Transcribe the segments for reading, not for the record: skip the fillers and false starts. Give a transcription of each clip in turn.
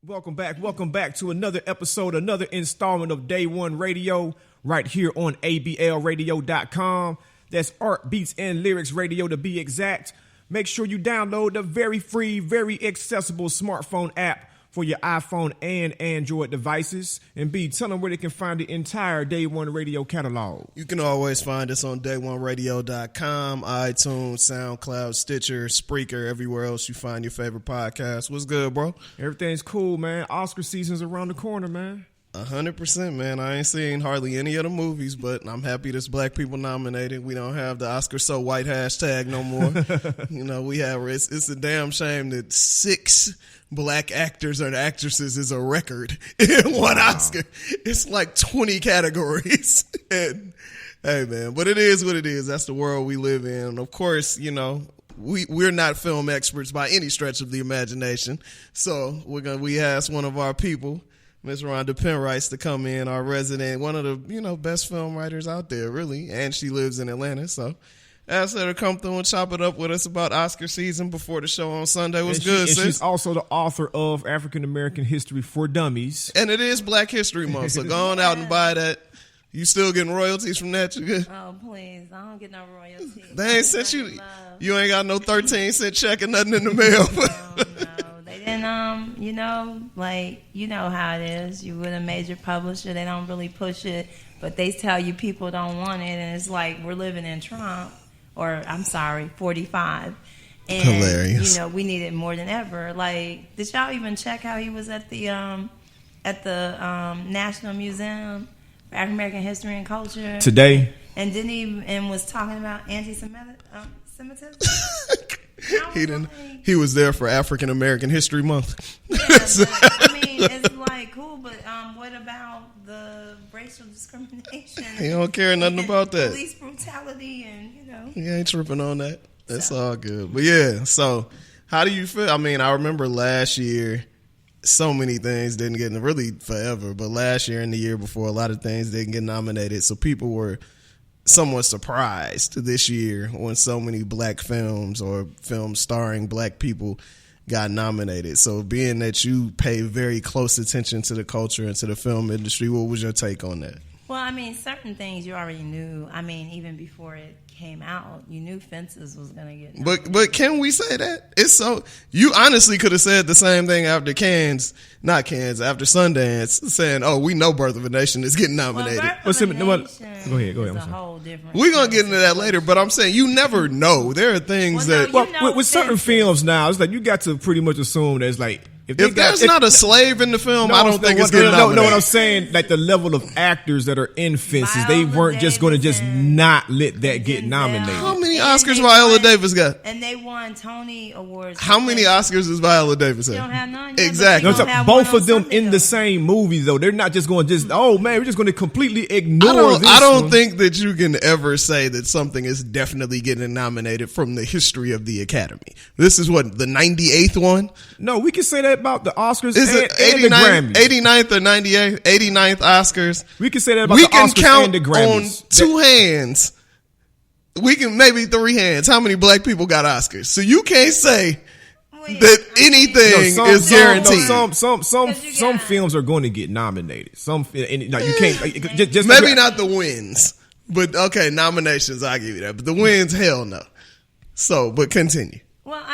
Welcome back to another episode, another installment of Day One Radio right here on ablradio.com. That's Art, Beats, and Lyrics Radio to be exact. Make sure you download the very free, very accessible smartphone app for your iPhone and Android devices. And B, tell them where they can find the entire Day One Radio catalog. You can always find us on day1radio.com, iTunes, SoundCloud, Stitcher, Spreaker, everywhere else you find your favorite podcast. What's good, bro? Everything's cool, man. Oscar season's around the corner, man. 100%, man. I ain't seen hardly any of the movies, but I'm happy there's black people nominated. We don't have the Oscar so white hashtag no more. It's a damn shame that 6 black actors and actresses is a record in one Oscar. It's like 20 categories. And hey, man, but it is what it is. That's the world we live in. And of course, we're not film experts by any stretch of the imagination. So we asked one of our people, Miss Ronda Penrice, to come in, our resident, one of the, best film writers out there, really. And she lives in Atlanta, so asked her to come through and chop it up with us about Oscar season before the show on Sunday. What's good, sis? She's also the author of African American History for Dummies. And it is Black History Month, so go on out and buy that. You still getting royalties from that? You good? Oh, please. I don't get no royalties. They ain't sent you. You ain't got no 13-cent check or nothing in the mail. No. They didn't, you know how it is. You with a major publisher, they don't really push it, but they tell you people don't want it, and it's like we're living in Trump. Or, 45. And, hilarious. We need it more than ever. Like, did y'all even check how he was at the National Museum for African American History and Culture today? And was talking about anti-Semitism? He was there for African American History Month. Yeah, but, it's like cool, but what about the racial discrimination? He don't care nothing about that. Police brutality and, He ain't tripping on that. That's all good. But yeah, so how do you feel? I remember last year, so many things didn't get, really forever, but last year and the year before, a lot of things didn't get nominated. So people were somewhat surprised this year when so many black films or films starring black people got nominated. So being that you pay very close attention to the culture and to the film industry, what was your take on that? Well, certain things you already knew. Even before it came out, you knew Fences was going to get nominated. But can we say that? It's so, you honestly could have said the same thing after after Sundance, saying, oh, we know Birth of a Nation is getting nominated. Go ahead. Go ahead. A whole different We're going to get into that later, but I'm saying you never know. There are things with certain films now, it's like you got to pretty much assume that it's like, if there's not a slave in the film, I don't think it's getting nominated. No, what I'm saying, like the level of actors that are in Fences, they weren't just going to just not let that get nominated. How many Oscars Viola Davis got? And they won Tony Awards. How many Oscars does Viola Davis have? You don't have none. Exactly. Both of them in the same movie, though. They're not just going we're just going to completely ignore this. I don't think that you can ever say that something is definitely getting nominated from the history of the Academy. This is what, the 98th one? No, we can say that about the Oscars and the Grammys. 89th or 98th? 89th Oscars. We can say that about the Oscars and the Grammys. We can count on 2 hands. We can maybe 3 hands. How many black people got Oscars? So you can't say that anything is guaranteed. Some films are going to get nominated. You can't just maybe not the wins, but okay, nominations I give you that. But the wins, hell no. So, but continue. Well,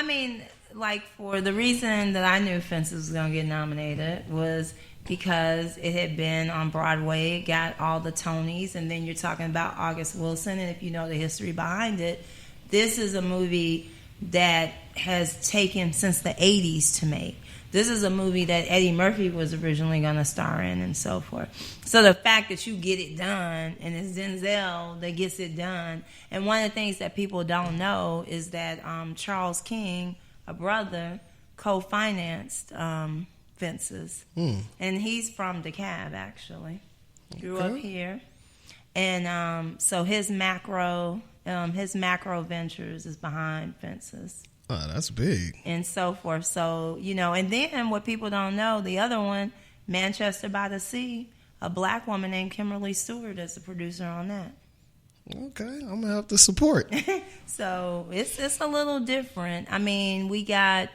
for the reason that I knew Fences was going to get nominated was because it had been on Broadway, it got all the Tonys, and then you're talking about August Wilson, and if you know the history behind it, this is a movie that has taken since the 80s to make. This is a movie that Eddie Murphy was originally going to star in and so forth. So the fact that you get it done, and it's Denzel that gets it done, and one of the things that people don't know is that Charles King, a brother, co-financed Fences. And he's from DeKalb, actually. Grew up here. And so his macro ventures is behind Fences. Oh, that's big. And so forth. So, and then what people don't know, the other one, Manchester by the Sea, a black woman named Kimberly Stewart is the producer on that. Okay, I'm going to have to support. So it's a little different. We got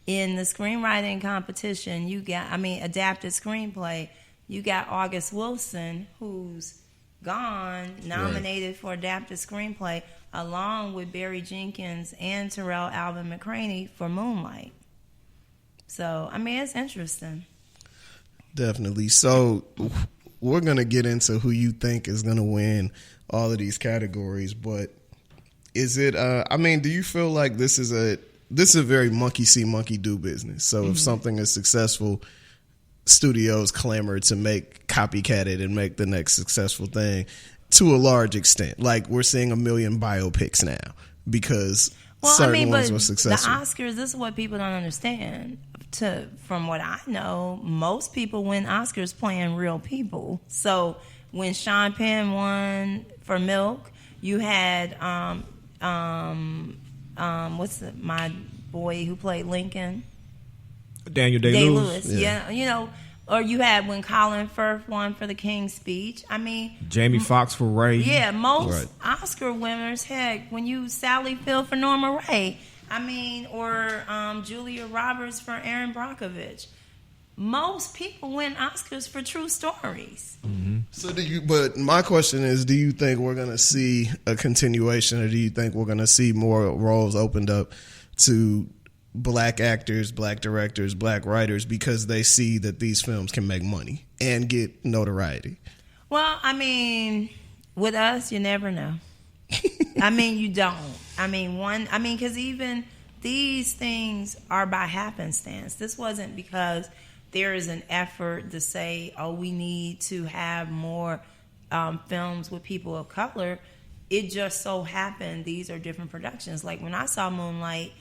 In the screenwriting competition, adapted screenplay, you got August Wilson, who's gone, nominated for adapted screenplay, along with Barry Jenkins and Terrell Alvin McCraney for Moonlight. So, it's interesting. Definitely. So, we're going to get into who you think is going to win all of these categories, but is it, do you feel like this is a very monkey see, monkey do business? So if something is successful, studios clamor to copycat it and make the next successful thing to a large extent. Like we're seeing a million biopics now because certain ones were successful. The Oscars, this is what people don't understand. From what I know, most people win Oscars playing real people. So when Sean Penn won for Milk, you had my boy who played Lincoln? Daniel Day-Lewis. Yeah. Or you had when Colin Firth won for The King's Speech. Jamie Foxx for Ray. Yeah, most Oscar winners, heck, when you Sally Field for Norma Ray, or Julia Roberts for Erin Brockovich. Most people win Oscars for true stories. Mm-hmm. So but my question is, do you think we're going to see a continuation, or do you think we're going to see more roles opened up to black actors, black directors, black writers, because they see that these films can make money and get notoriety? Well, with us, you never know. You don't. Because even these things are by happenstance. This wasn't because there is an effort to say, we need to have more films with people of color. It just so happened these are different productions. Like when I saw Moonlight,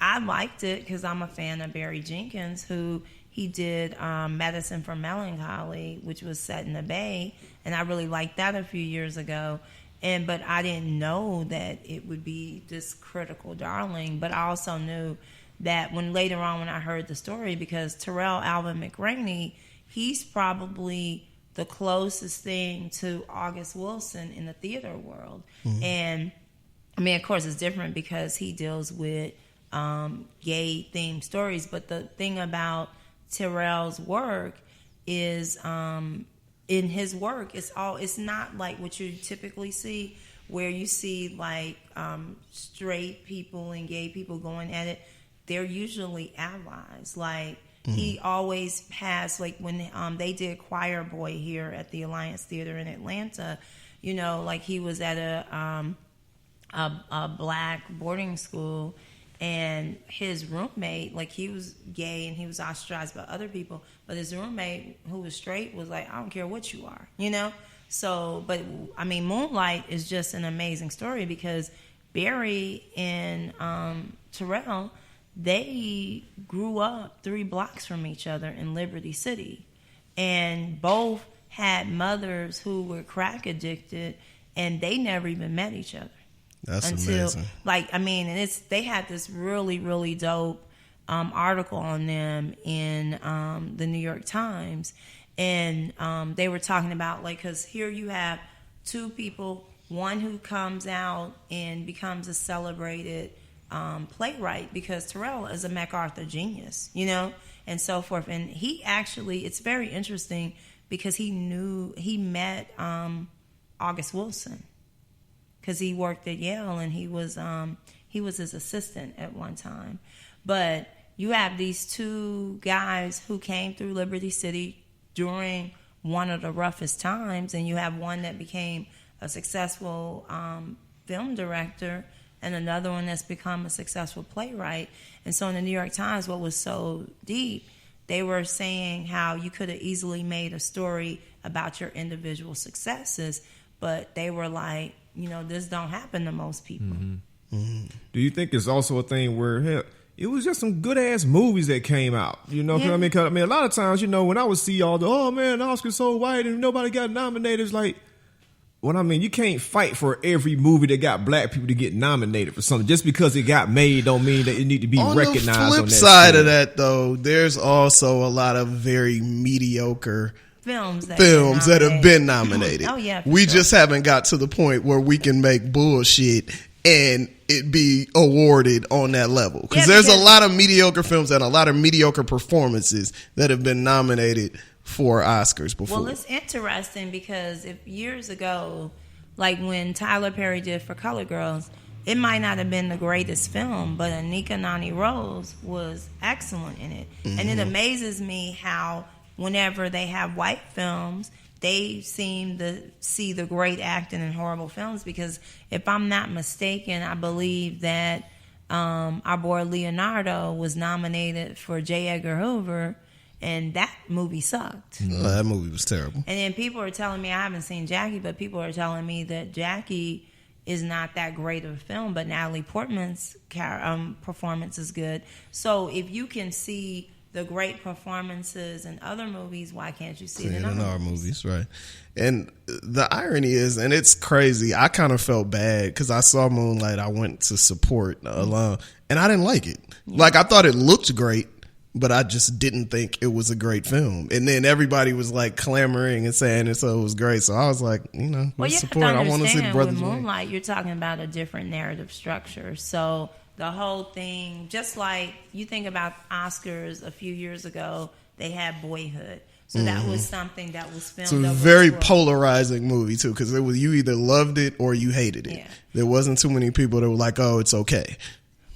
I liked it because I'm a fan of Barry Jenkins, who he did Medicine for Melancholy, which was set in the Bay, and I really liked that a few years ago. But I didn't know that it would be this critical darling. But I also knew that later on when I heard the story, because Terrell Alvin McCraney, he's probably the closest thing to August Wilson in the theater world. Mm-hmm. And of course it's different because he deals with gay themed stories. But the thing about Terrell's work is in his work, it's not like what you typically see, where you see like straight people and gay people going at it. They're usually allies. Like he always has, like when they did Choir Boy here at the Alliance Theater in Atlanta, like he was at a black boarding school, and his roommate, like he was gay and he was ostracized by other people, but his roommate who was straight was like, I don't care what you are, So, but Moonlight is just an amazing story because Barry and Terrell, they grew up 3 blocks from each other in Liberty City, and both had mothers who were crack addicted, and they never even met each other. That's amazing. And they had this really, really dope article on them in the New York Times, and they were talking about, like, because here you have 2 people, one who comes out and becomes a celebrated playwright because Terrell is a MacArthur genius, and so forth. And he actually, it's very interesting because he met August Wilson because he worked at Yale and he was his assistant at one time. But you have these 2 guys who came through Liberty City during one of the roughest times, and you have one that became a successful film director and another one that's become a successful playwright. And so in the New York Times, what was so deep, they were saying how you could have easily made a story about your individual successes, but they were like, this don't happen to most people. Mm-hmm. Mm-hmm. Do you think it's also a thing where it was just some good ass movies that came out? Yeah. Cause, a lot of times, when I would see all the, oh man, the Oscar's so white and nobody got nominated, it's like, you can't fight for every movie that got black people to get nominated for something. Just because it got made don't mean that it need to be recognized. On the flip side of that, though, there's also a lot of very mediocre films that have been nominated. Oh yeah, we just haven't got to the point where we can make bullshit and it be awarded on that level. Because Yeah, there's a lot of mediocre films and a lot of mediocre performances that have been nominated for Oscars before. Well, it's interesting because if years ago, like when Tyler Perry did For Color Girls, it might not have been the greatest film, but Anika Noni Rose was excellent in it. And it amazes me how whenever they have white films, they seem to see the great acting in horrible films, because if I'm not mistaken, I believe that our boy Leonardo was nominated for J. Edgar Hoover, and that movie sucked. That movie was terrible. And then people are telling me, I haven't seen Jackie, but people are telling me that Jackie is not that great of a film, but Natalie Portman's performance is good. So if you can see the great performances in other movies, why can't you see it in our movies? Right. And the irony is, and it's crazy, I kind of felt bad because I saw Moonlight, I went to support alone, and I didn't like it. Like, I thought it looked great, but I just didn't think it was a great film. And then everybody was like clamoring and saying it, so it was great. So I was like, well, you support. have to I want to see the understand, brothers. with Moonlight, you're talking about a different narrative structure. So the whole thing, just like you think about Oscars a few years ago, they had Boyhood. So that was something that was filmed. It's a very polarizing movie too, because it was, you either loved it or you hated it. Yeah. There wasn't too many people that were like, "Oh, it's okay."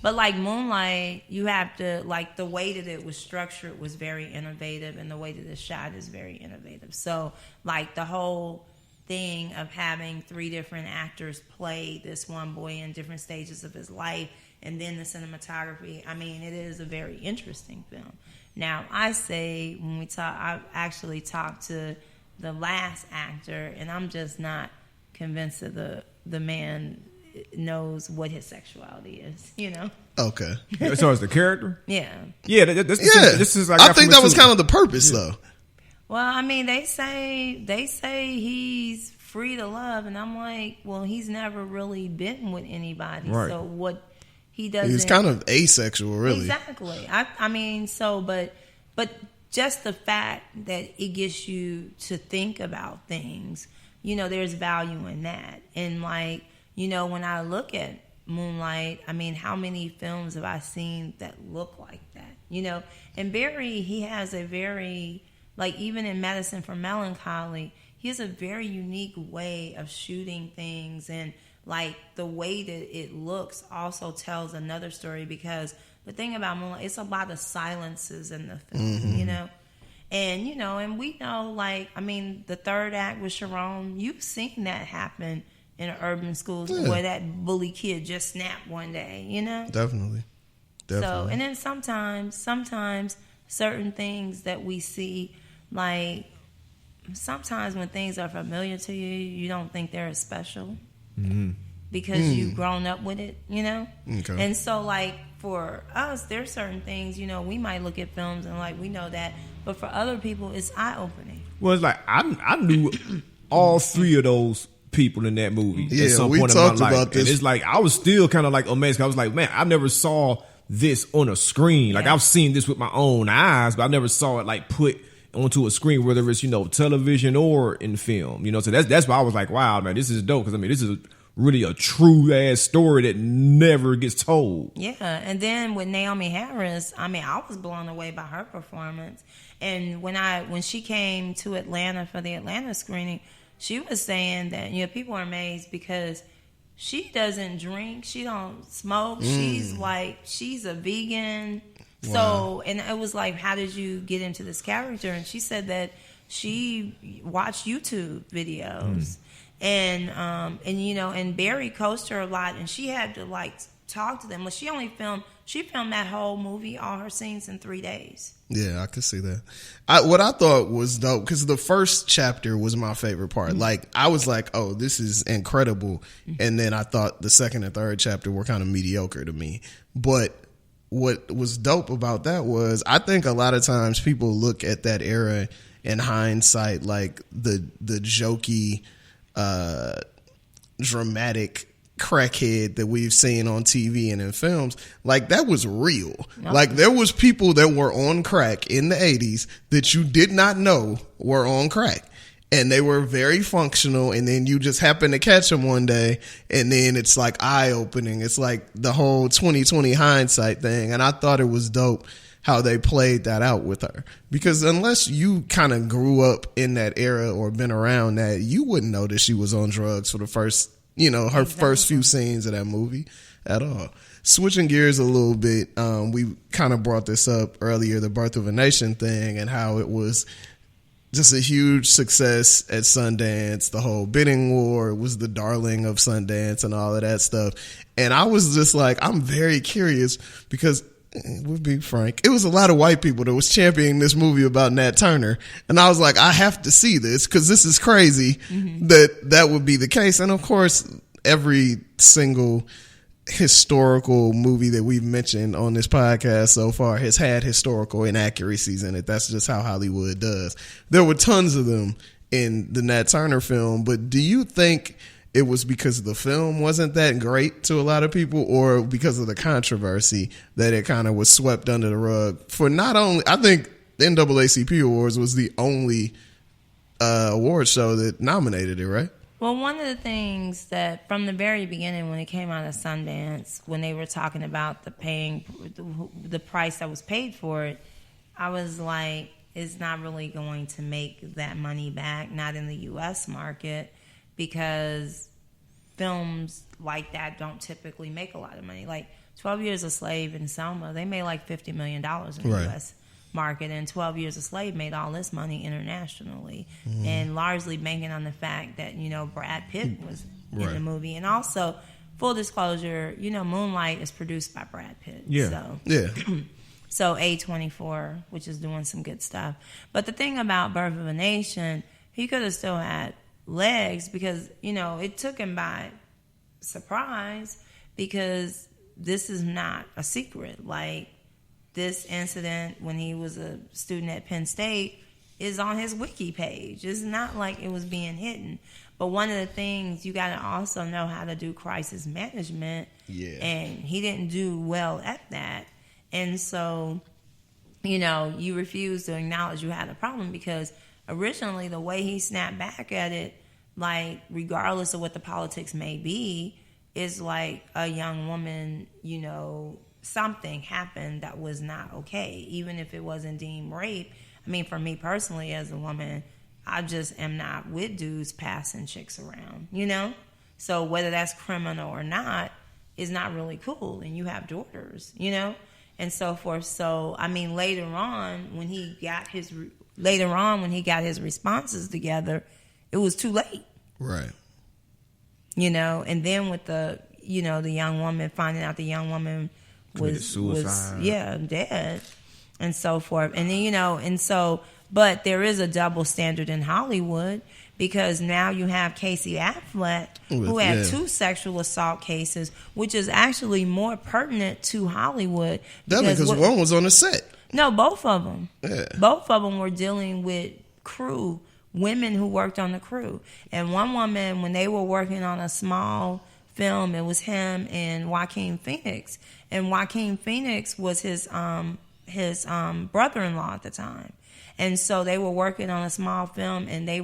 But like Moonlight, you have to, like, the way that it was structured was very innovative, and the way that it's shot is very innovative. So like the whole thing of having 3 different actors play this one boy in different stages of his life, and then the cinematography, I mean, it is a very interesting film. Now, I say when we talk, I actually talked to the last actor, and I'm just not convinced that the man knows what his sexuality is, Okay. As far as the character? Yeah. Yeah, this is like I think that was kind of the purpose, though. Well, I mean, they say he's free to love, and I'm like, well, he's never really been with anybody, right. So what he doesn't. He's kind of asexual, really. Exactly. I mean, so but just the fact that it gets you to think about things, there's value in that, and like, when I look at Moonlight, I mean, how many films have I seen that look like that? And Barry, he has a very, like, even in Medicine for Melancholy, he has a very unique way of shooting things, and like the way that it looks also tells another story, because the thing about Moonlight, it's a lot of silences in the film, And, and we know, like, I mean, the third act with Sharon, you've seen that happen in urban schools where that bully kid just snapped one day, Definitely. So, and then sometimes certain things that we see, like, sometimes when things are familiar to you, you don't think they're as special because you've grown up with it, Okay. And so, like, for us, there's certain things, we might look at films and, like, we know that, but for other people, it's eye-opening. Well, it's like I knew all 3 of those people in that movie at some point in my life. About this. And it's like I was still kind of like amazed. I was like, man, I never saw this on a screen. Like, I've seen this with my own eyes, but I never saw it like put onto a screen, whether it's television or in film. So that's why I was like, wow, man, this is dope, because I mean, this is really a true ass story that never gets told. Yeah, and then with Naomi Harris, I mean, I was blown away by her performance. And when she came to Atlanta for the Atlanta screening, she was saying that people are amazed because she doesn't drink, she don't smoke, she's a vegan. Wow. So, and it was like, how did you get into this character? And she said that she watched YouTube videos. And and Barry coached her a lot, and she had to like talk to them. Like, she filmed that whole movie, all her scenes, in 3 days. Yeah, I could see that. What I thought was dope, because the first chapter was my favorite part. Like, I was like, oh, this is incredible. And then I thought the second and third chapter were kind of mediocre to me. But what was dope about that was, I think a lot of times people look at that era in hindsight, like the jokey, dramatic crackhead that we've seen on TV and in films, like, that was real. Nope. Like, there was people that were on crack in the 80s that you did not know were on crack. and they were very functional, and then you just happen to catch them one day, and then it's like eye-opening. It's like the whole 2020 hindsight thing, and I thought it was dope how they played that out with her. Because unless you kind of grew up in that era or been around that, you wouldn't know that she was on drugs for the first, her first few scenes of that movie at all. Switching gears a little bit, we kind of brought this up earlier, the Birth of a Nation thing, and how it was just a huge success at Sundance. The whole bidding war, it was the darling of Sundance and all of that stuff. And I was just like, I'm very curious because, we'll be frank, it was a lot of white people that was championing this movie about Nat Turner. And I was like, I have to see this because this is crazy that would be the case. And of course, every single historical movie that we've mentioned on this podcast so far has had historical inaccuracies in it. That's just how Hollywood does. There were tons of them in the Nat Turner film, but do you think it was because the film wasn't that great to a lot of people, or because of the controversy that it kind of was swept under the rug? For not only, I think the NAACP Awards was the only award show that nominated it, right? Well, one of the things that from the very beginning, when it came out of Sundance, when they were talking about the price that was paid for it, I was like, it's not really going to make that money back, not in the U.S. market, because films like that don't typically make a lot of money. Like 12 Years a Slave and Selma, they made like $50 million in the U.S. market, and 12 Years a Slave made all this money internationally, and largely banking on the fact that, Brad Pitt was in the movie. And also, full disclosure, Moonlight is produced by Brad Pitt. Yeah. So A24, which is doing some good stuff. But the thing about Birth of a Nation, he could have still had legs because, it took him by surprise, because this is not a secret. Like, this incident when he was a student at Penn State is on his wiki page. It's not like it was being hidden. But one of the things, you got to also know how to do crisis management. Yeah. And he didn't do well at that. And so, you refuse to acknowledge you had a problem, because originally the way he snapped back at it, like, regardless of what the politics may be, is like a young woman, something happened that was not okay, even if it wasn't deemed rape. I mean, for me personally, as a woman, I just am not with dudes passing chicks around, So whether that's criminal or not is not really cool, and you have daughters, and so forth. So, I mean, later on when he got his responses together, it was too late. Right. And then with the young woman, finding out the young woman was dead, and so forth. And then, but there is a double standard in Hollywood, because now you have Casey Affleck, who had 2 sexual assault cases, which is actually more pertinent to Hollywood. Because one was on the set. No, both of them. Yeah. Both of them were dealing with crew, women who worked on the crew. And one woman, when they were working on a small film, it was him and Joaquin Phoenix. And Joaquin Phoenix was his brother-in-law at the time. And so they were working on a small film, and the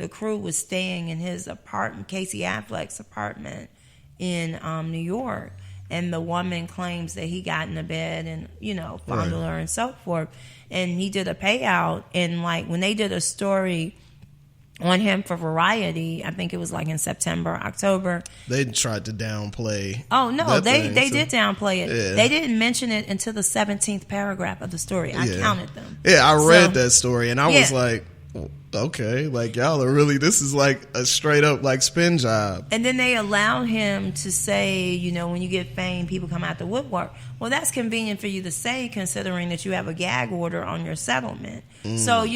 crew was staying in his apartment, Casey Affleck's apartment in New York. And the woman claims that he got in the bed and, fondled her and so forth. And he did a payout. And, like, when they did a story on him for Variety, I think it was like in September, October. They tried to downplay. Oh, no, they did downplay it. Yeah. They didn't mention it until the 17th paragraph of the story. I counted them. Yeah, I read that story, and I was like, okay, like, y'all are really, this is like a straight up like spin job. And then they allowed him to say, when you get fame, people come out the woodwork. Well, that's convenient for you to say, considering that you have a gag order on your settlement. So,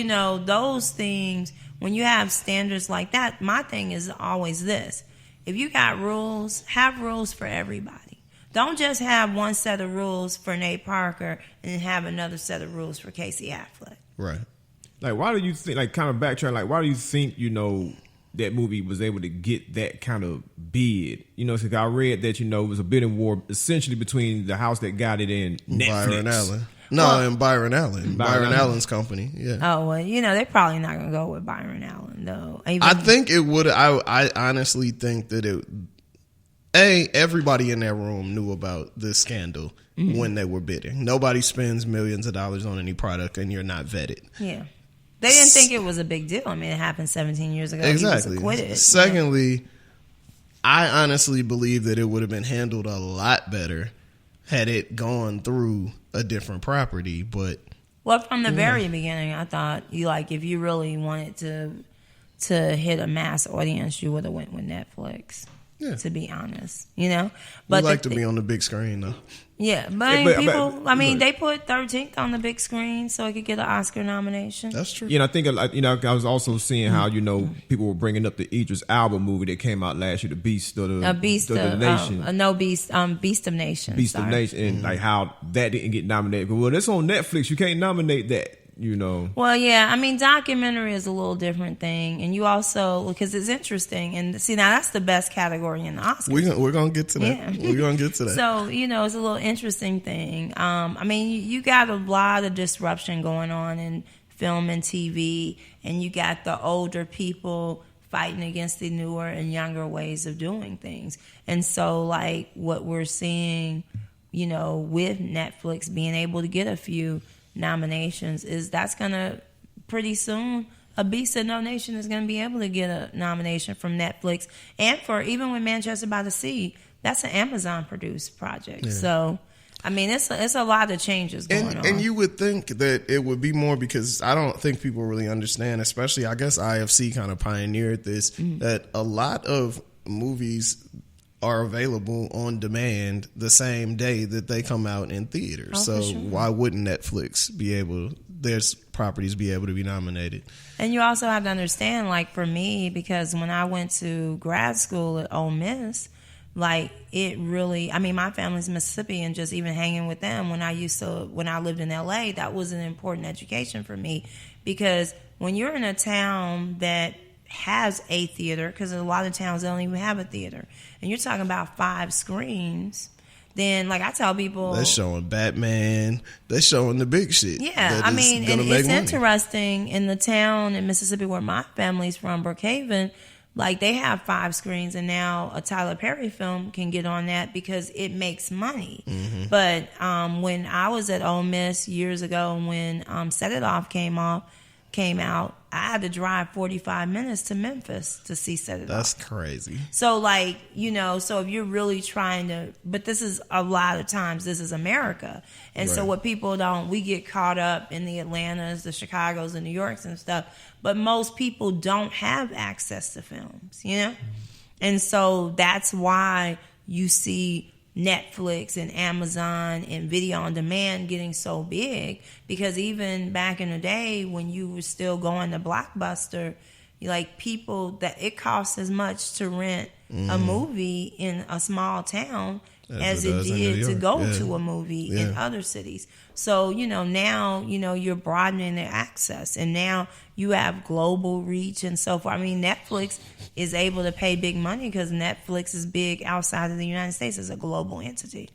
those things, when you have standards like that, my thing is always this. If you got rules, have rules for everybody. Don't just have one set of rules for Nate Parker and have another set of rules for Casey Affleck. Right. Like, why do you think, like, kind of backtrack, like, why do you think, that movie was able to get that kind of bid? I read that, it was a bidding war essentially between the house that got it and Netflix. Byron Allen. No, and Byron Allen. Byron Allen's company. Yeah. Oh, well, they're probably not going to go with Byron Allen, though. I think it would. I honestly think that everybody in that room knew about this scandal when they were bidding. Nobody spends millions of dollars on any product and you're not vetted. Yeah. They didn't think it was a big deal. I mean, it happened 17 years ago. Exactly. He was acquitted. Secondly, I honestly believe that it would have been handled a lot better had it gone through a different property. But from the very beginning, I thought if you really wanted to hit a mass audience, you would have went with Netflix. Yeah. To be honest, but we like to be on the big screen, though. Yeah, but they put 13th on the big screen so it could get an Oscar nomination. That's true. I think I was also seeing how people were bringing up the Idris Elba movie that came out last year, The Beast of the Beast of Nation, Beast of Nations, Beast of Nation, and like how that didn't get nominated. Well, it's on Netflix. You can't nominate that. Well, yeah. I mean, documentary is a little different thing, and you also because it's interesting. And see, now that's the best category in the Oscars. We're gonna get to that. Yeah. We're gonna get to that. So it's a little interesting thing. I mean, you got a lot of disruption going on in film and TV, and you got the older people fighting against the newer and younger ways of doing things. And so, like what we're seeing, with Netflix being able to get a few nominations is that's gonna pretty soon A Beast of No Nation is gonna be able to get a nomination from Netflix, and for even with Manchester by the Sea, that's an Amazon produced project. Yeah. So I mean it's a lot of changes going on. And you would think that it would be more because I don't think people really understand, especially I guess IFC kind of pioneered this, that a lot of movies are available on demand the same day that they come out in theaters. So sure. Why wouldn't Netflix their properties be able to be nominated? And you also have to understand, like for me, because when I went to grad school at Ole Miss, it really, I mean, my family's Mississippi, and just even hanging with them when I lived in LA, that was an important education for me, because when you're in a town that has a theater, because a lot of towns don't even have a theater, and you're talking about 5 screens, then I tell people they're showing Batman, they're showing the big shit. Yeah, I mean, and it's interesting in the town in Mississippi where my family's from, Brookhaven, they have 5 screens, and now a Tyler Perry film can get on that because it makes money. Mm-hmm. But when I was at Ole Miss years ago, when Set It Off came out, I had to drive 45 minutes to Memphis to see Set It Off. That's crazy. So, so if you're really trying to, but this is a lot of times, this is America. And right. So what people we get caught up in the Atlantas, the Chicagos, the New Yorks and stuff, but most people don't have access to films, And so that's why you see Netflix and Amazon and video on demand getting so big, because even back in the day when you were still going to Blockbuster, people that it costs as much to rent a movie in a small town as it did to go to a movie in other cities. So, now, you're broadening their access, and now you have global reach and so forth. I mean, Netflix is able to pay big money because Netflix is big outside of the United States as a global entity.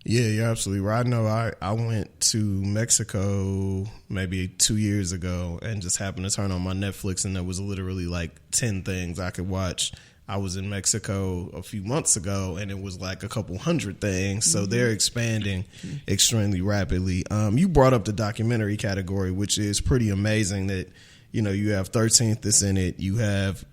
Yeah, you're absolutely right. I know I went to Mexico maybe 2 years ago and just happened to turn on my Netflix, and there was literally 10 things I could watch. I was in Mexico a few months ago, and it was a couple hundred things. So they're expanding extremely rapidly. You brought up the documentary category, which is pretty amazing that, you have 13th that's in it. You have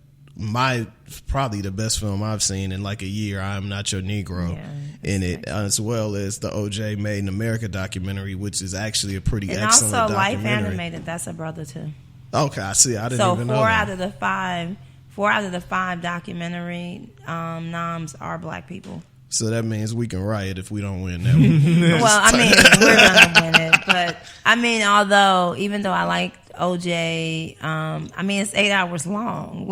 probably the best film I've seen in a year, I Am Not Your Negro, in it, as well as the O.J. Made in America documentary, which is actually a pretty excellent documentary. And also Life Animated, that's a brother too. Okay, I see. I didn't even know that. So 4 out of the 5 documentary noms are black people. So that means we can riot if we don't win that one. Well, I mean, we're going to win it. But, I mean, even though I like OJ, it's 8 hours long.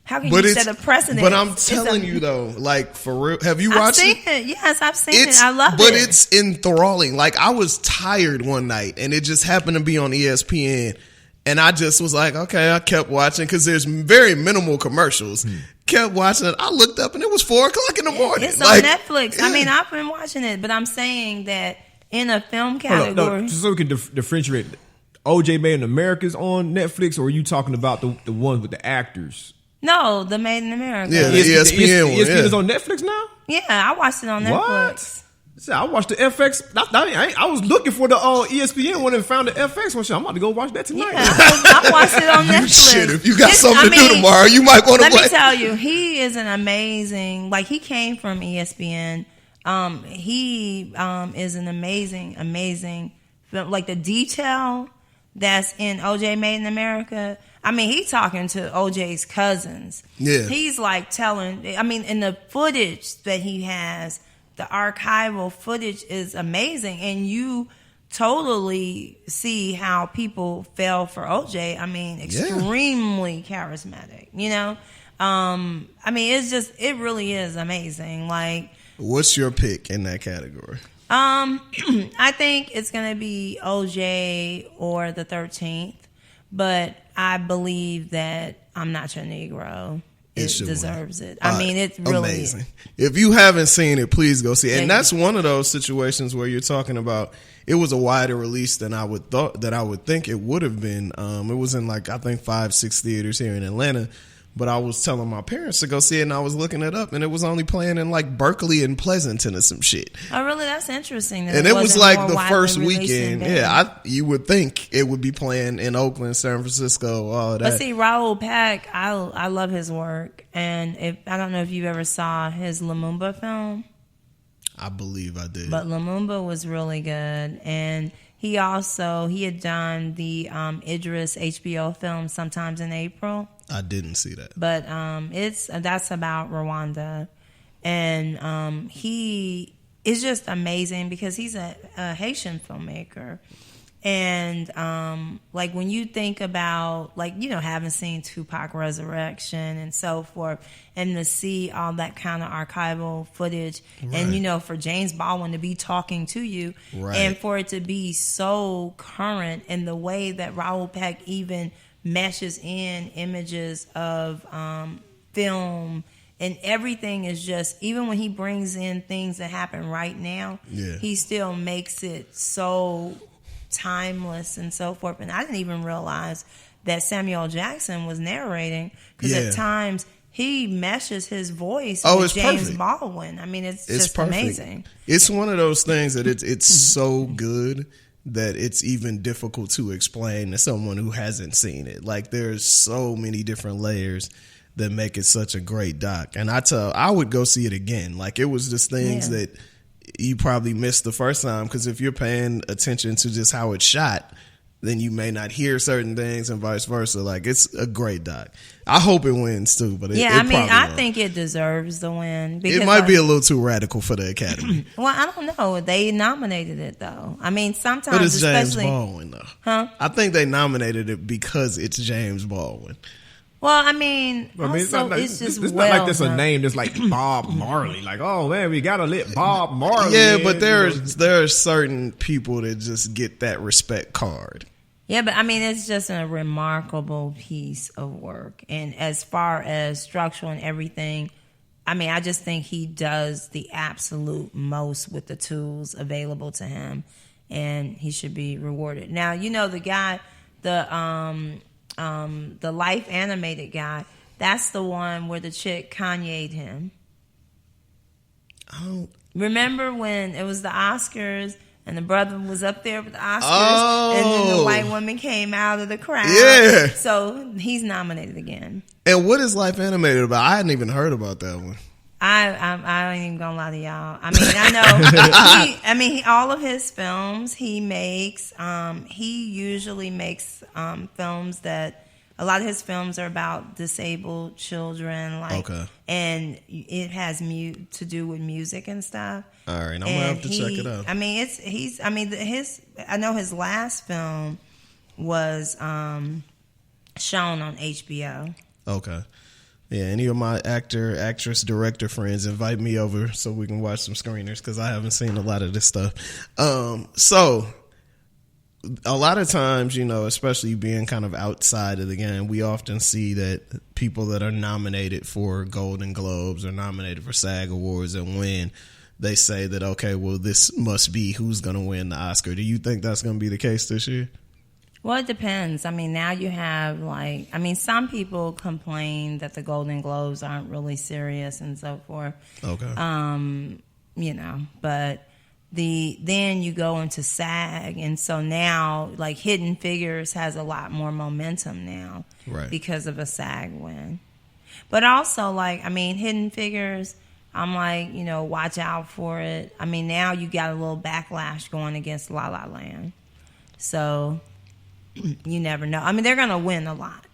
How can you set a precedent? But I'm telling you, though, for real, have you watched it? I've seen it. Yes, I've seen it. I love it. But it's enthralling. I was tired one night, and it just happened to be on ESPN. And I just was okay, I kept watching because there's very minimal commercials. Kept watching it. I looked up and it was 4:00 in the morning. It's on Netflix. Yeah. I mean, I've been watching it, but I'm saying that in a film Hold on, category. no, just so we can differentiate. OJ Made in America is on Netflix, or are you talking about the ones with the actors? No, the Made in America. Yeah, the ESPN one. ESPN is Yeah. on Netflix now? Yeah, I watched it on Netflix. What? See, I watched the FX. I was looking for the ESPN one and found the FX one. Shit, I'm about to go watch that tonight. Yeah, I watched it on Netflix. Shit, if you got something to do tomorrow, you might want to Let play. me tell you, he is an amazing. Like, he came from ESPN. He is an amazing. Like, the detail that's in OJ Made in America. I mean, he's talking to OJ's cousins. Yeah, he's like telling. I mean, in the footage that he has, the archival footage is amazing, and you totally see how people fell for OJ. I mean, extremely charismatic. You know, I mean, it really is amazing. Like, what's your pick in that category? I think it's gonna be OJ or the 13th, but I believe that I'm Not Your Negro. It deserves it. I mean, it really amazing. Is. If you haven't seen it, please go see it. And that's one of those situations where you're talking about it was a wider release than I would think it would have been. It was in like I think 5-6 theaters here in Atlanta. But I was telling my parents to go see it, and I was looking it up, and it was only playing in like Berkeley and Pleasanton or some shit. Oh, really? That's interesting. And it was like the first weekend. Yeah, you would think it would be playing in Oakland, San Francisco, all of that. But see, Raoul Peck, I love his work, and I don't know if you ever saw his Lumumba film. I believe I did. But Lumumba was really good, and he had done the Idris HBO film Sometimes in April. I didn't see that. But that's about Rwanda. And he is just amazing because he's a Haitian filmmaker. And like when you think about, like, you know, having seen Tupac Resurrection and so forth, and to see all that kind of archival footage, right. And, you know, for James Baldwin to be talking to you, right. And for it to be so current in the way that Raoul Peck even meshes in images of film, and everything is just, even when he brings in things that happen right now, he still makes it so timeless and so forth. And I didn't even realize that Samuel Jackson was narrating, because at times he meshes his voice with James perfect. Baldwin. I mean, it's just perfect. amazing. It's one of those things that it's so good that it's even difficult to explain to someone who hasn't seen it. Like, there's so many different layers that make it such a great doc. And I would go see it again. Like, it was just things that you probably missed the first time, because if you're paying attention to just how it's shot, then you may not hear certain things and vice versa. Like, it's a great doc. I hope it wins too, but I think it deserves the win. Because it might be a little too radical for the Academy. Well, I don't know. They nominated it though. I mean, sometimes, but it's James especially Baldwin though. Huh? I think they nominated it because it's James Baldwin. Well, I mean, it's not like there's done. a name that's like Bob Marley. Like, oh man, we gotta let Bob Marley. Yeah, in, but there are certain people that just get that respect card. Yeah, but I mean, it's just a remarkable piece of work. And as far as structural and everything, I mean, I just think he does the absolute most with the tools available to him, and he should be rewarded. Now, you know, the guy, the Life animated guy, that's the one where the chick Kanye'd him. Oh. Remember when it was the Oscars and the brother was up there with the Oscars, and then the white woman came out of the crowd? Yeah. So he's nominated again. And what is Life animated about? I hadn't even heard about that one. I ain't even gonna lie to y'all. I mean, I know. All of his films he makes. He usually makes films that. A lot of his films are about disabled children, and it has to do with music and stuff. All right, I'm gonna have to check it out. I mean, I know his last film was shown on HBO. Okay. Yeah, any of my actor, actress, director friends invite me over so we can watch some screeners, because I haven't seen a lot of this stuff. So a lot of times, you know, especially being kind of outside of the game, we often see that people that are nominated for Golden Globes or nominated for SAG Awards and win they say that, okay, well, this must be who's going to win the Oscar. Do you think that's going to be the case this year? Well, it depends. I mean, now you have some people complain that the Golden Globes aren't really serious and so forth. Okay. But then you go into SAG, and so now like Hidden Figures has a lot more momentum now, right, because of a SAG win. But also Hidden Figures, I'm watch out for it. I mean, now you got a little backlash going against La La Land, so you never know. I mean, they're gonna win a lot,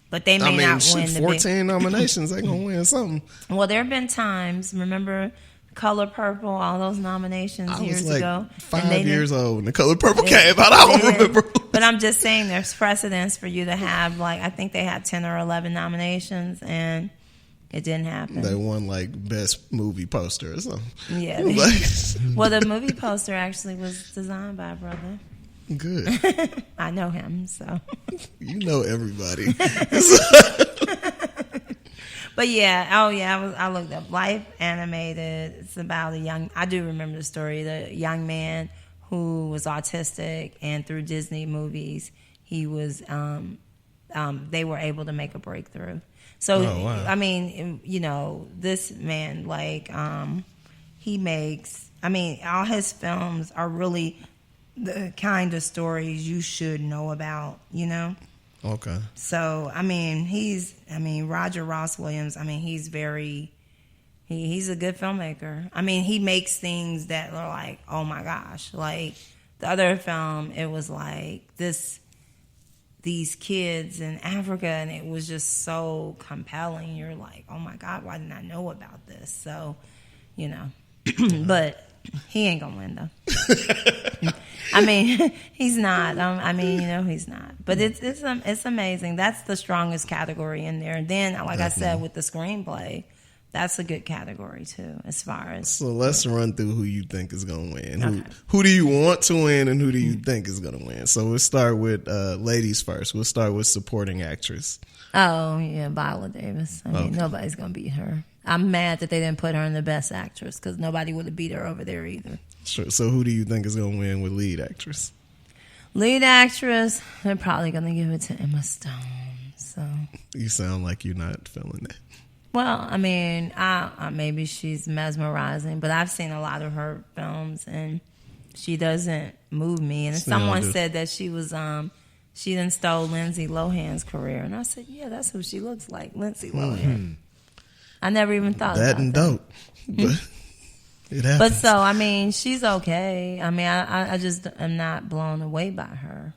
but they may not win the 14 nominations. They're gonna win something. Well, there have been times. Remember Color Purple, all those nominations years ago. 5 years old when The Color Purple came out. I don't remember. But I'm just saying there's precedence for you to have, I think they had 10 or 11 nominations, and it didn't happen. They won, best movie poster or something. Yeah. Well, the movie poster actually was designed by a brother. Good. I know him, so. You know everybody. But I looked up Life Animated. It's about I do remember the story, the young man who was autistic, and through Disney movies, he was, they were able to make a breakthrough. So, wow. I mean, this man, he makes, all his films are really the kind of stories you should know about, Okay. So, Roger Ross Williams, he's he's a good filmmaker. He makes things that are like, oh my gosh. Like, the other film, it was like these kids in Africa, and it was just so compelling. You're like, oh my God, why didn't I know about this? So, but he ain't gonna win though. He's not. He's not. But it's amazing. That's the strongest category in there. And then, I said, with the screenplay, that's a good category too, as far as. So let's run through who you think is going to win. Okay. Who do you want to win, and who do you think is going to win? So we'll start with ladies first. We'll start with supporting actress. Oh yeah, Viola Davis. Nobody's going to beat her. I'm mad that they didn't put her in the best actress, because nobody would have beat her over there either. Sure. So who do you think is going to win with lead actress? Lead actress, they're probably going to give it to Emma Stone. So you sound like you're not feeling that. Well, maybe she's mesmerizing, but I've seen a lot of her films, and she doesn't move me. And someone said that she was she done stole Lindsay Lohan's career, and I said, yeah, that's who she looks like, Lindsay Lohan. Mm-hmm. I never even thought that about and that. Dope, but it happens. But so she's okay. I just am not blown away by her.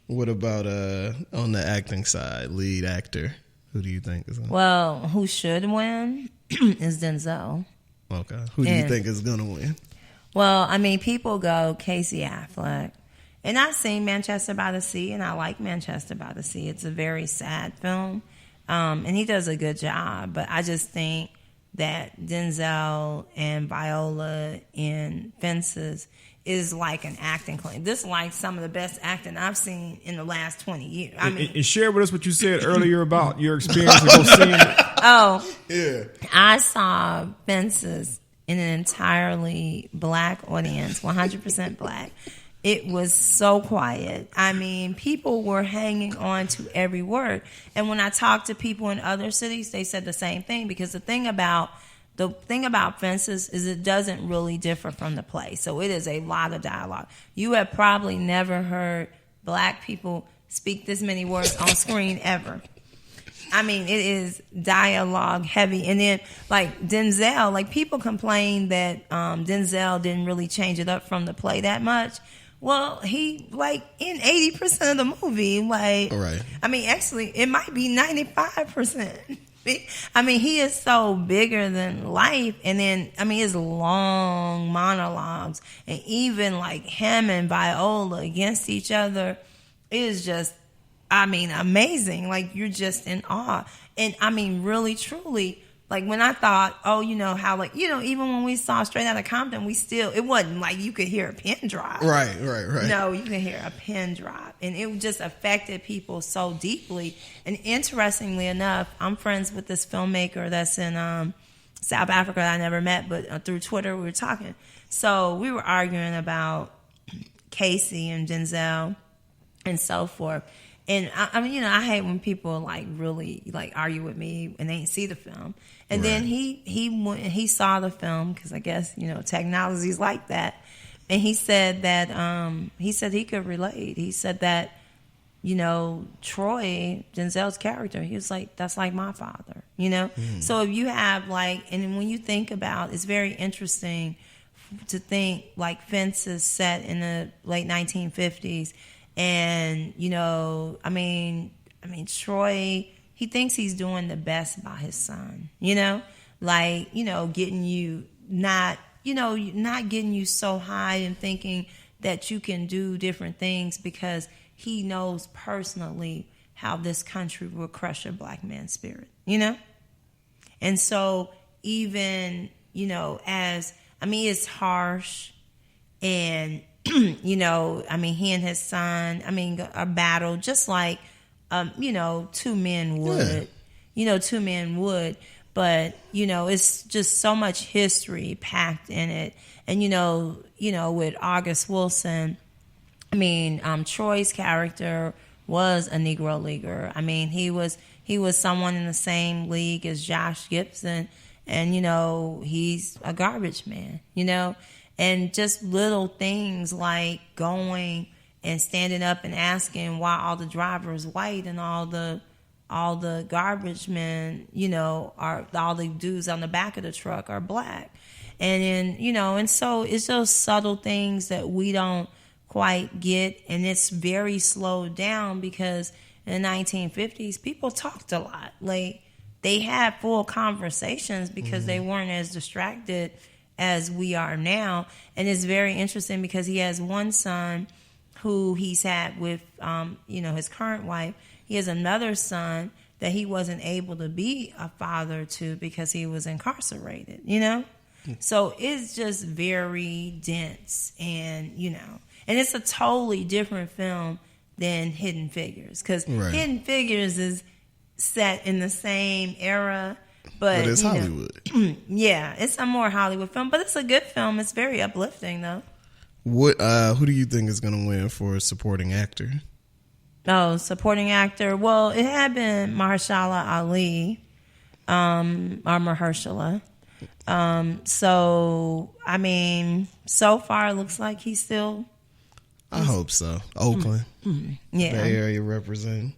What about on the acting side, lead actor? Who do you think is going to win? Well, who should win is Denzel. Okay. Who do you think is going to win? Well, people go Casey Affleck. And I've seen Manchester by the Sea, and I like Manchester by the Sea. It's a very sad film, and he does a good job. But I just think that Denzel and Viola in Fences is like an acting claim. This is like some of the best acting I've seen in the last 20 years. And share with us what you said earlier about your experience of seeing it. Oh, yeah. I saw Fences in an entirely black audience, 100% black. It was so quiet. People were hanging on to every word. And when I talked to people in other cities, they said the same thing, because the thing about Fences is it doesn't really differ from the play. So it is a lot of dialogue. You have probably never heard black people speak this many words on screen ever. It is dialogue heavy. And then, Denzel, people complain that Denzel didn't really change it up from the play that much. Well, he, in 80% of the movie, right. Actually, it might be 95%. He is so bigger than life. And then, his long monologues, and even him and Viola against each other is just, amazing. You're just in awe. And really, truly, when I thought, even when we saw Straight Outta Compton, it wasn't like you could hear a pin drop. Right. No, you could hear a pin drop. And it just affected people so deeply. And interestingly enough, I'm friends with this filmmaker that's in South Africa that I never met, but through Twitter we were talking. So we were arguing about Casey and Denzel and so forth. And I mean, you know, I hate when people like really like argue with me and they didn't see the film. And then he saw the film because I guess, you know, technology's like that. And he said that he could relate. He said that, you know, Troy, Denzel's character, he was like, that's like my father, you know? So if you have like, and when you think about, it's very interesting to think like Fence is set in the late 1950s. And, you know, I mean, Troy, he thinks he's doing the best by his son, you know? Like, you know, getting you not getting you so high and thinking that you can do different things because he knows personally how this country will crush a black man's spirit, you know? And so even, you know, it's harsh and, you know, I mean, he and his son, I mean, a battle just like, you know, two men would. Yeah. You know, two men would. But, you know, it's just so much history packed in it. And, you know, with August Wilson, I mean, Troy's character was a Negro leaguer. I mean, he was someone in the same league as Josh Gibson. And, you know, he's a garbage man, you know. And just little things like going and standing up and asking why all the drivers white and all the garbage men, you know, are all the dudes on the back of the truck are black. And then, you know, and so it's those subtle things that we don't quite get. And it's very slowed down because in the 1950s, people talked a lot. Like they had full conversations because they weren't as distracted as we are now. And it's very interesting because he has one son who he's had with, you know, his current wife. He has another son that he wasn't able to be a father to because he was incarcerated, you know? So it's just very dense and, you know, and it's a totally different film than Hidden Figures because Hidden Figures is set in the same era. But it's Hollywood. Yeah, it's a more Hollywood film, but it's a good film. It's very uplifting, though. What? Who do you think is going to win for supporting actor? Oh, supporting actor. Well, it had been Mahershala Ali, or Mahershala. So, I mean, so far it looks like he's still. I hope so. Oakland, yeah, Bay Area representing.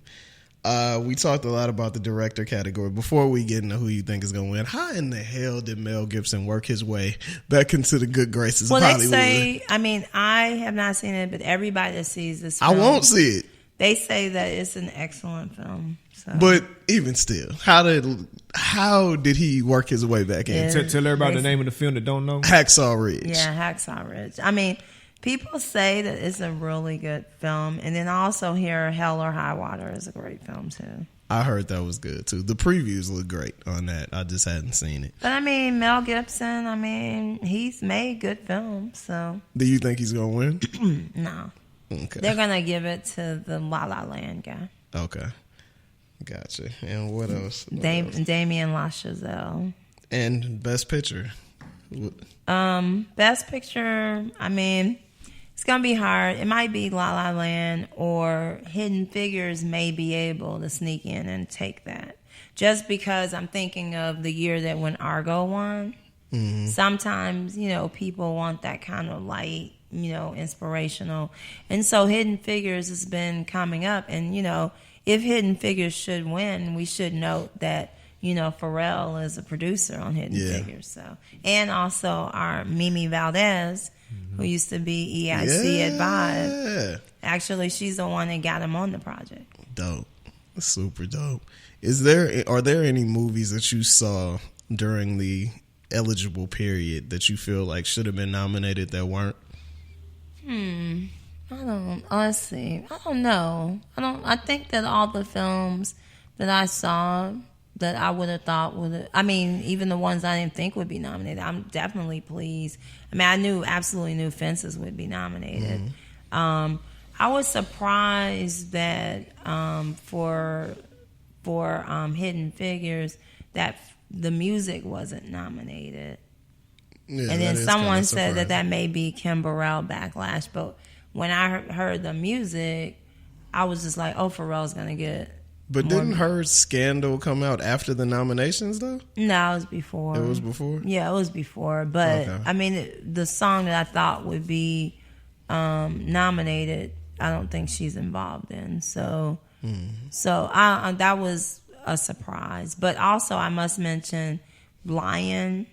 We talked a lot about the director category. Before we get into who you think is going to win, how in the hell did Mel Gibson work his way back into the good graces of Hollywood? Well, they say, I mean, I have not seen it, but everybody that sees this film, I won't see it. They say that it's an excellent film. So. But even still, how did he work his way back in? Tell everybody the name of the film that don't know. Hacksaw Ridge. Yeah, Hacksaw Ridge. I mean, people say that it's a really good film, and then I also hear Hell or High Water is a great film too. I heard that was good too. The previews look great on that. I just hadn't seen it. But I mean, Mel Gibson, I mean, he's made good films. So, do you think he's gonna win? No. Okay. They're gonna give it to the La La Land guy. Okay. Gotcha. And what else? Damien LaChazelle. And Best Picture. Best Picture. I mean, it's gonna be hard. It might be La La Land or Hidden Figures may be able to sneak in and take that. Just because I'm thinking of the year that when Argo won. Mm-hmm. Sometimes, you know, people want that kind of light, you know, inspirational. And so Hidden Figures has been coming up. And, you know, if Hidden Figures should win, we should note that, you know, Pharrell is a producer on Hidden Figures. So, and also our Mimi Valdez, who used to be EIC at Vibe. Actually, she's the one that got him on the project. Dope. Super dope. Are there any movies that you saw during the eligible period that you feel like should have been nominated that weren't? Let's see. I don't know. I think that all the films that I saw that I would have thought I mean, even the ones I didn't think would be nominated, I'm definitely pleased. I mean, I absolutely knew Fences would be nominated. Mm-hmm. I was surprised that for Hidden Figures that the music wasn't nominated. Yeah, And then that is someone kinda said surprising. that may be Kim Burrell backlash. But when I heard the music, I was just like, oh, Pharrell's going to get But more. didn't her Scandal come out after the nominations, though? No, it was before. It was before? Yeah, it was before. But, Okay. I mean, the song that I thought would be nominated, I don't think she's involved in. So, that was a surprise. But also, I must mention Lion.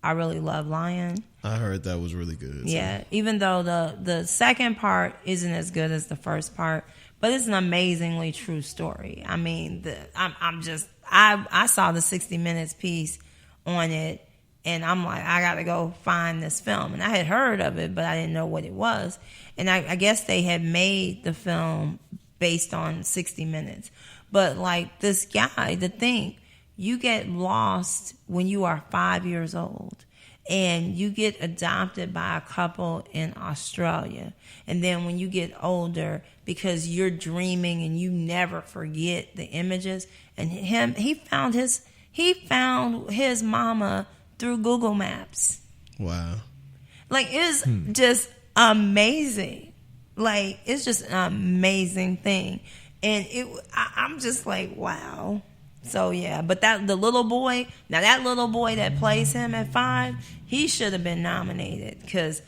I really love Lion. I heard that was really good. Yeah, even though the second part isn't as good as the first part, but it's an amazingly true story. I mean, I saw the 60 Minutes piece on it, and I'm like, I got to go find this film. And I had heard of it, but I didn't know what it was. And I guess they had made the film based on 60 Minutes. But like this guy, to think, you get lost when you are 5 years old and you get adopted by a couple in Australia. And then when you get older, because you're dreaming and you never forget the images, and he found his mama through Google Maps. Wow. Like, it's just amazing. Like, it's just an amazing thing. And I'm just like, wow. So yeah, but the little boy that plays him at 5, he should have been nominated, because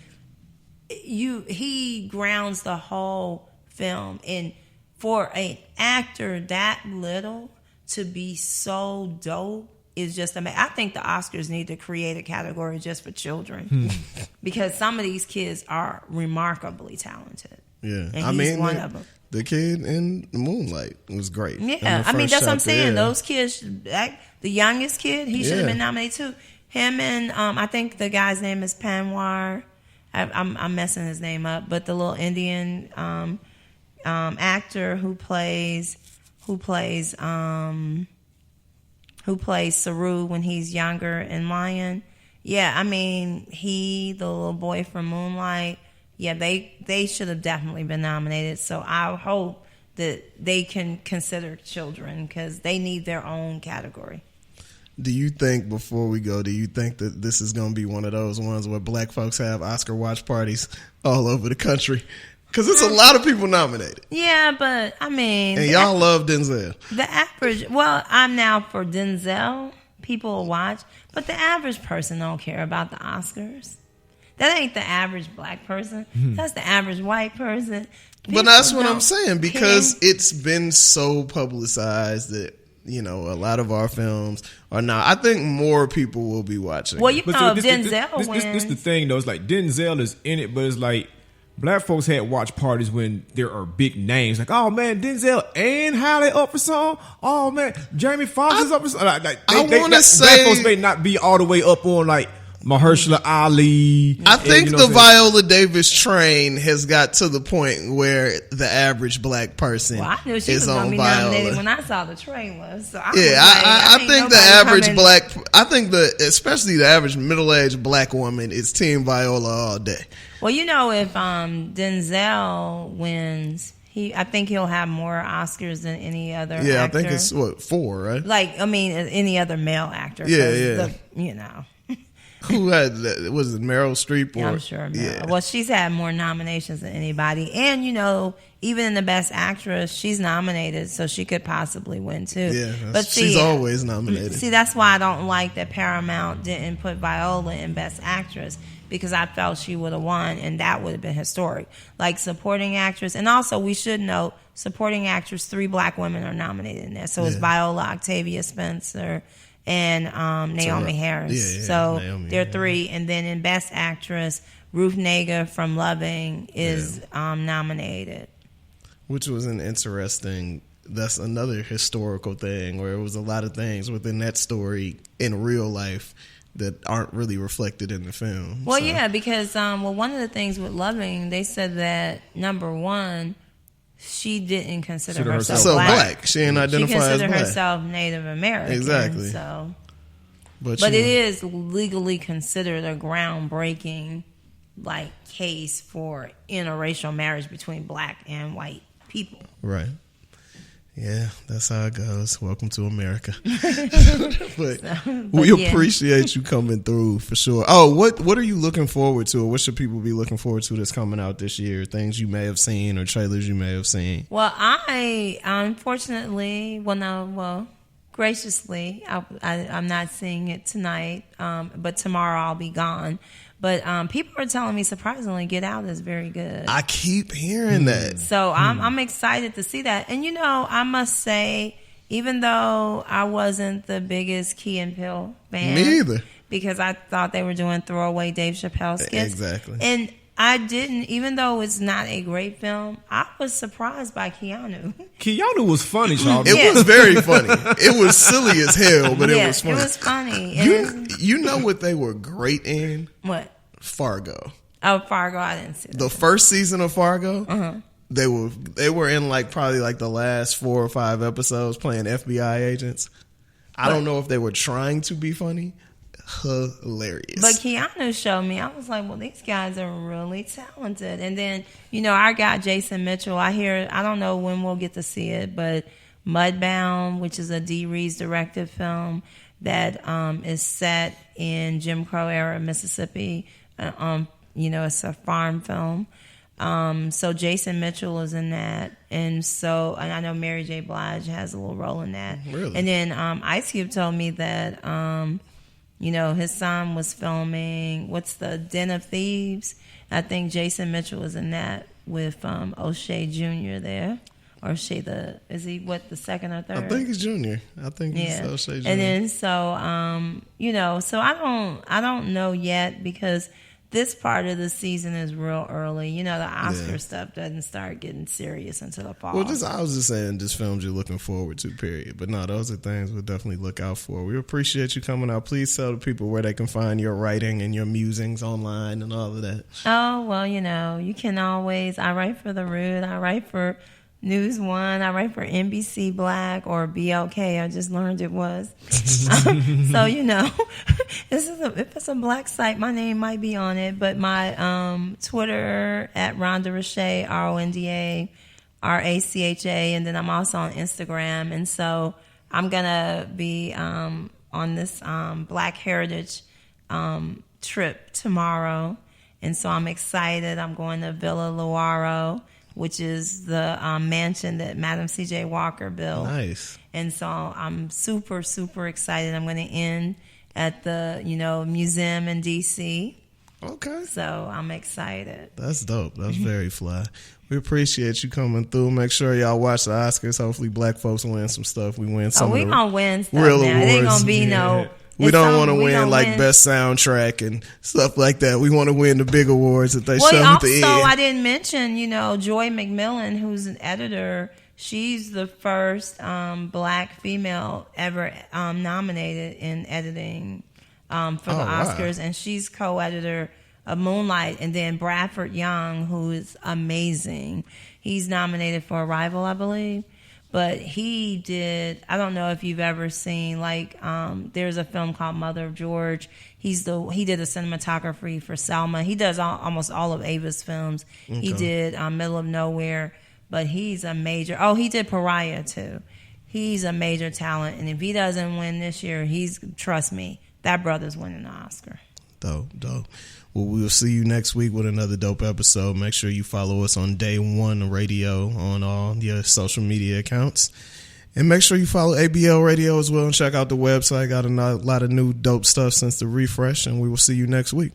he grounds the whole film. And for an actor that little to be so dope is just amazing. I think the Oscars need to create a category just for children, because some of these kids are remarkably talented. Yeah, And he's one of them. The kid in Moonlight was great. Yeah, I mean, that's what I'm saying. Yeah. Those kids, the youngest kid, he should have been nominated too. Him and I think the guy's name is Panwar. I'm messing his name up, but the little Indian actor who plays Saru when he's younger in Lion. Yeah, I mean, the little boy from Moonlight. Yeah, they should have definitely been nominated. So I hope that they can consider children, because they need their own category. Do you think, before we go, that this is going to be one of those ones where black folks have Oscar watch parties all over the country? Because it's a lot of people nominated. Yeah, but I mean... And y'all love Denzel. The average... Well, I'm now for Denzel. People will watch. But the average person don't care about the Oscars. That ain't the average black person. That's the average white person. But that's what I'm saying, because it's been so publicized that, a lot of our films are not. I think more people will be watching. Well, if But Denzel wins... This the thing, though. It's like Denzel is in it, but it's like black folks had watch parties when there are big names. Like, oh, man, Denzel and Halle up for something. Oh, man, Jamie Foxx is up for something. I want to say... Black folks may not be all the way up on, like, Mahershala Ali. I think the Viola Davis train has got to the point where the average black person Well, I knew she is was going to on be Viola. nominated when I saw the trailer. So I think the average black, especially the average middle-aged black woman is Team Viola all day. Well, if Denzel wins, I think he'll have more Oscars than any other actor. I think it's 4, right? Like, I mean, any other male actor. Yeah. Who had that? Was it Meryl Streep? I'm sure Meryl. Yeah. Well, she's had more nominations than anybody. And, even in the Best Actress, she's nominated, so she could possibly win, too. Yeah, but she's always nominated. See, that's why I don't like that Paramount didn't put Viola in Best Actress, because I felt she would have won, and that would have been historic. Like, supporting actress. And also, we should note, supporting actress, 3 black women are nominated in there. So it's Viola, Octavia Spencer, and Naomi Harris. So there are 3. And then in Best Actress, Ruth Negga from Loving is nominated. Which was that's another historical thing, where it was a lot of things within that story in real life that aren't really reflected in the film. Well, yeah, because one of the things with Loving, they said that, number one, she didn't consider herself black. She didn't identify as black. She considered herself Native American. Exactly. So, but it is legally considered a groundbreaking, case for interracial marriage between black and white people. Right. Yeah, that's how it goes. Welcome to America. but we appreciate you coming through for sure. Oh, what are you looking forward to, or what should people be looking forward to that's coming out this year? Things you may have seen or trailers you may have seen. Well, I unfortunately, graciously, I'm not seeing it tonight, but tomorrow I'll be gone. But people are telling me, surprisingly, Get Out is very good. I keep hearing that. So I'm excited to see that. And, I must say, even though I wasn't the biggest Key and Peele fan. Me either. Because I thought they were doing throwaway Dave Chappelle skits. Exactly. And I didn't, even though it's not a great film, I was surprised by Keanu. Keanu was funny, y'all. It was very funny. It was silly as hell, but it was funny. It was funny. You know what they were great in? What? Fargo. Oh, Fargo, I didn't see that. The first season of Fargo, they were in probably the last 4 or 5 episodes playing FBI agents. I don't know if they were trying to be funny. Hilarious. But Keanu showed me, I was like, well, these guys are really talented. And then, our guy Jason Mitchell, I don't know when we'll get to see it, but Mudbound, which is a Dee Rees directed film that is set in Jim Crow era Mississippi. It's a farm film. So Jason Mitchell is in that. And I know Mary J. Blige has a little role in that. Really? And then Ice Cube told me that his son was filming, what's the Den of Thieves? I think Jason Mitchell was in that with O'Shea Jr. there. Or is he the second or third? I think he's Junior. I think he's O'Shea Jr. And then so I don't know yet because this part of the season is real early. The Oscar stuff doesn't start getting serious until the fall. Well, I was just saying, just films you're looking forward to, period. But no, those are things we'll definitely look out for. We appreciate you coming out. Please tell the people where they can find your writing and your musings online and all of that. Oh, well, you can always, I write for The Root, I write for News One, I write for NBC Black or BLK. I just learned it was. So if it's a black site, my name might be on it. But my Twitter at Ronda Racha, RondaRacha, and then I'm also on Instagram. And so I'm gonna be on this Black Heritage trip tomorrow, and so I'm excited. I'm going to Villa Luaro, which is the mansion that Madam C.J. Walker built. Nice. And so I'm super, super excited. I'm going to end at the, museum in D.C. Okay. So I'm excited. That's dope. That's very fly. We appreciate you coming through. Make sure y'all watch the Oscars. Hopefully black folks win some stuff. We win some we're going to win stuff real now. awards. It ain't going to be no... We don't want to win best soundtrack and stuff like that. We want to win the big awards that they show at the end. Also, I didn't mention, Joy McMillan, who's an editor. She's the first black female ever nominated in editing for the Oscars, and she's co-editor of Moonlight. And then Bradford Young, who is amazing. He's nominated for Arrival, I believe. But he did, I don't know if you've ever seen, there's a film called Mother of George. He did a cinematography for Selma. He does almost all of Ava's films. Okay. He did Middle of Nowhere, but he's a major, he did Pariah too. He's a major talent, and if he doesn't win this year, trust me, that brother's winning the Oscar. Dope. Well, we'll see you next week with another dope episode. Make sure you follow us on Day One Radio on all your social media accounts. And make sure you follow ABL Radio as well and check out the website. Got a lot of new dope stuff since the refresh, and we will see you next week.